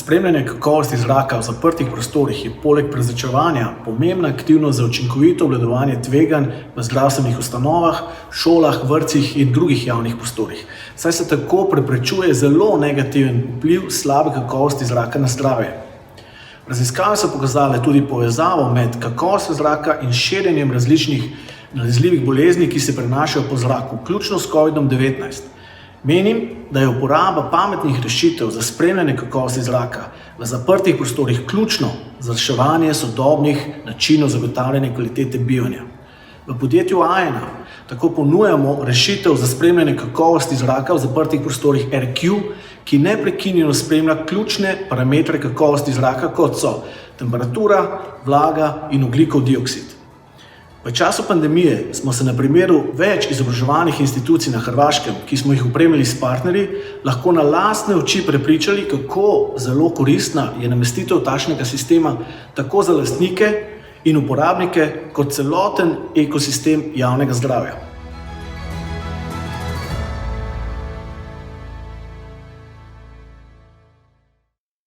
Spremljanje kakovosti zraka v zaprtih prostorih je poleg prezračevanja pomembna aktivnost za učinkovito obvladovanje tveganj v zdravstvenih ustanovah, šolah, vrtcih in drugih javnih prostorih, saj se tako preprečuje zelo negativen vpliv slabe kakovosti zraka na zdravje. Raziskave so pokazale tudi povezavo med kakovostjo zraka in širjenjem različnih nalezljivih bolezni, ki se prenašajo po zraku, vključno s COVID-19. Menim, da je uporaba pametnih rešitev za spremljanje kakovosti zraka v zaprtih prostorih ključno za reševanje sodobnih načinov zagotavljanja kvalitete bivanja. V podjetju Ajena tako ponujamo rešitev za spremljanje kakovosti zraka v zaprtih prostorih RQ, ki neprekinjeno spremlja ključne parametre kakovosti zraka, kot so temperatura, vlaga in ogljikov dioksid. V času pandemije smo se na primeru več izobraževalnih institucij na Hrvaškem, ki smo jih opremili s partnerji, lahko na lastne oči prepričali, kako zelo koristna je namestitev takšnega sistema tako za lastnike in uporabnike kot celoten ekosistem javnega zdravja.